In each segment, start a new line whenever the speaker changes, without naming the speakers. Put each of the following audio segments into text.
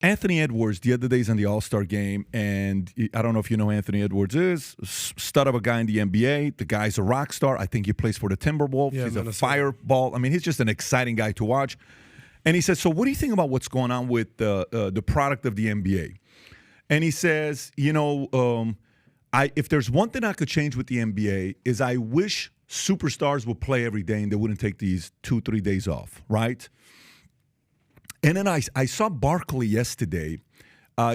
Anthony Edwards the other day's in the All-Star game, and I don't know if you know who Anthony Edwards is. Stud of a guy in the NBA. The guy's a rock star. I think he plays for the Timberwolves.
Yeah,
he's
Minnesota.
a fireball. I mean, he's just an exciting guy to watch. And he says, so what do you think about what's going on with the product of the NBA? And he says, if there's one thing I could change with the NBA is I wish superstars would play every day and they wouldn't take these 2-3 days off, right? And then I saw Barkley yesterday.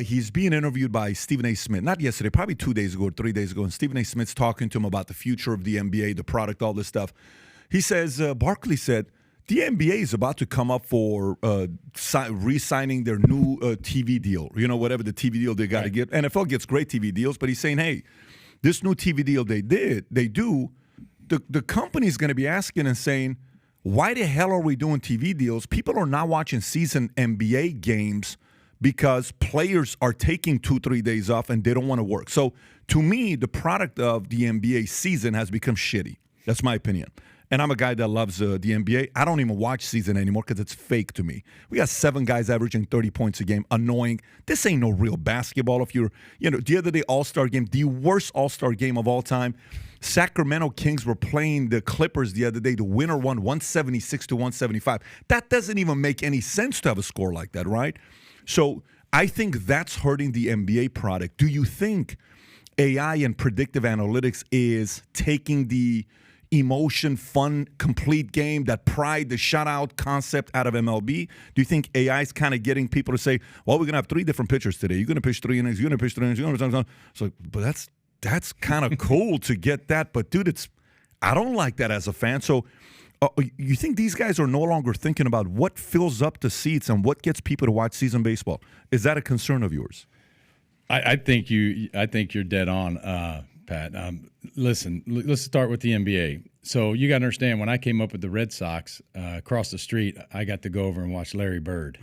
He's being interviewed by Stephen A. Smith. Not yesterday, probably 2 days ago or 3 days ago. And Stephen A. Smith's talking to him about the future of the NBA, the product, all this stuff. He says, Barkley said, the NBA is about to come up for re-signing their new TV deal. Whatever the TV deal they got to get. NFL gets great TV deals, but he's saying, hey, this new TV deal they do, the company's going to be asking and saying, why the hell are we doing TV deals? People are not watching season NBA games because players are taking 2-3 days off and they don't want to work. So to me, the product of the NBA season has become shitty. That's my opinion. And I'm a guy that loves the NBA. I don't even watch season anymore because it's fake to me. We got 7 guys averaging 30 points a game. Annoying. This ain't no real basketball. If you're, the other day All-Star game, the worst All-Star game of all time. Sacramento Kings were playing the Clippers the other day. The winner won 176-175. That doesn't even make any sense to have a score like that, right? So I think that's hurting the NBA product. Do you think AI and predictive analytics is taking the emotion, fun, complete game, that pride, the shutout concept out of MLB? Do you think AI is kind of getting people to say, well, we're going to have 3 different pitchers today. You're going to pitch 3 innings. You're going to pitch 3 innings. You're going to so, but that's kind of cool to get that. But, dude, I don't like that as a fan. So you think these guys are no longer thinking about what fills up the seats and what gets people to watch season baseball? Is that a concern of yours?
I think you're dead on, Pat. Listen, let's start with the NBA. So you got to understand, when I came up with the Red Sox across the street, I got to go over and watch Larry Bird,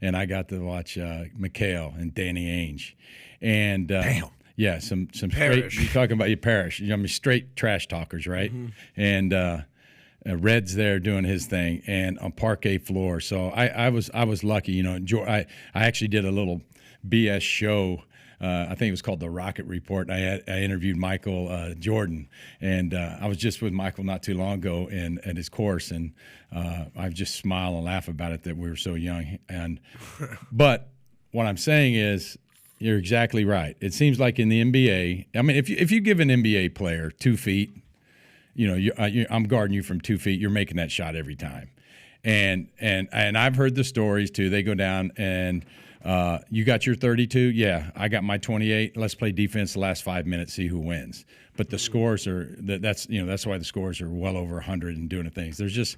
and I got to watch McHale and Danny Ainge, and
damn.
Yeah, some straight. You're talking about your parish. Straight trash talkers, right? And Red's there doing his thing, and on parquet floor. So I was lucky. I actually did a little BS show. I think it was called The Rocket Report. I interviewed Michael Jordan, and I was just with Michael not too long ago at his course, and I just smile and laugh about it that we were so young. But what I'm saying is, you're exactly right. It seems like in the NBA, I mean, if you give an NBA player 2 feet, I'm guarding you from 2 feet. You're making that shot every time, and I've heard the stories too. They go down and. You got your 32? Yeah, I got my 28. Let's play defense the last 5 minutes, see who wins. But the scores are that's why the scores are well over 100 and doing things. There's just,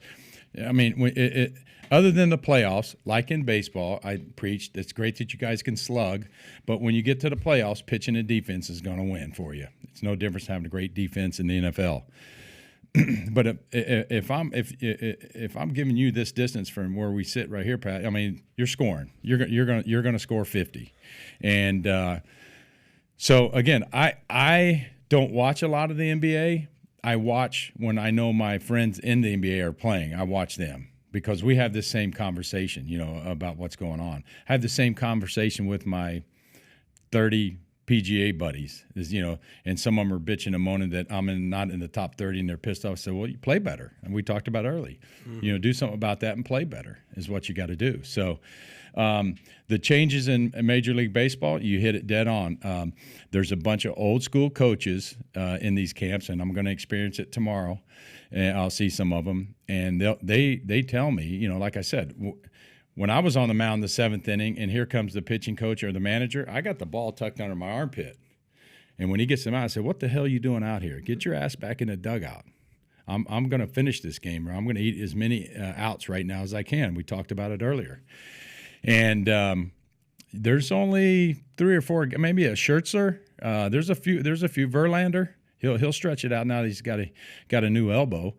I mean, other than the playoffs, like in baseball, I preached it's great that you guys can slug, but when you get to the playoffs, pitching and defense is going to win for you. It's no difference having a great defense in the NFL. But if I'm giving you this distance from where we sit right here, Pat, I mean, you're scoring. You're gonna score 50, and so again, I don't watch a lot of the NBA. I watch when I know my friends in the NBA are playing. I watch them because we have this same conversation, about what's going on. I have the same conversation with my 30 PGA buddies, and some of them are bitching and moaning that I'm not in the top 30 and they're pissed off. I said, well, you play better. And we talked about early. Do something about that and play better is what you got to do. So the changes in Major League Baseball, you hit it dead on. There's a bunch of old school coaches in these camps, and I'm going to experience it tomorrow. And I'll see some of them. And they tell me, like I said, when I was on the mound in the 7th inning and here comes the pitching coach or the manager, I got the ball tucked under my armpit. And when he gets them out, I said, what the hell are you doing out here? Get your ass back in the dugout. I'm going to finish this game, or I'm going to eat as many outs right now as I can. We talked about it earlier. And there's only 3 or 4, maybe a Scherzer. There's a few. Verlander. He'll stretch it out now that he's got a new elbow.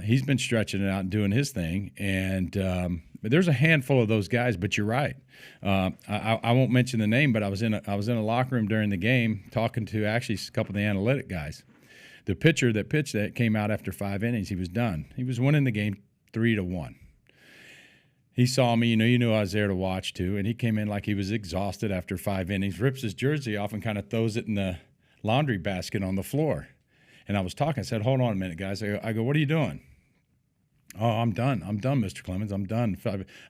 He's been stretching it out and doing his thing. And but there's a handful of those guys. But you're right. I won't mention the name, but I was in a locker room during the game talking to actually a couple of the analytic guys. The pitcher that pitched that came out after 5 innings. He was done. He was winning the game 3-1. he saw me, you knew I was there to watch too, and he came in like he was exhausted after 5 innings, rips his jersey off and kind of throws it in the laundry basket on the floor. And I was talking. I said, hold on a minute, guys. I go, what are you doing? Oh, I'm done. I'm done, Mr. Clemens. I'm done.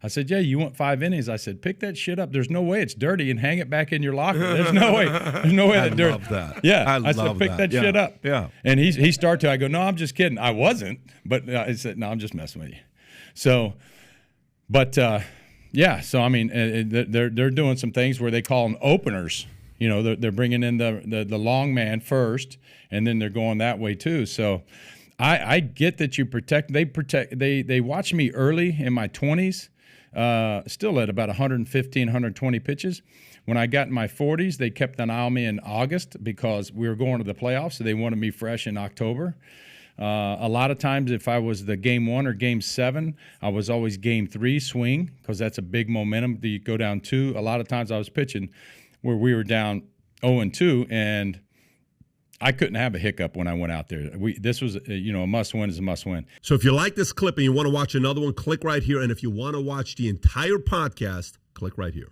I said, yeah, you want 5 innings? I said, pick that shit up. There's no way it's dirty and hang it back in your locker. There's no way. There's no way
I
that dirty.
love that.
Yeah. I said, pick that shit up.
Yeah.
And he started to. I go, no, I'm just kidding. I wasn't. But I said, no, I'm just messing with you. So, but, yeah. So, I mean, they're doing some things where they call them openers. They're bringing in the long man first, and then they're going that way too. So I get that you protect. They watched me early in my 20s, still at about 115, 120 pitches. When I got in my 40s, they kept an eye on me in August because we were going to the playoffs, so they wanted me fresh in October. A lot of times, if I was the game 1 or game 7, I was always game 3 swing because that's a big momentum. You go down 2. A lot of times I was pitching where we were down 0-2, and I couldn't have a hiccup when I went out there. This was, a must-win is a must-win.
So if you like this clip and you want to watch another one, click right here. And if you want to watch the entire podcast, click right here.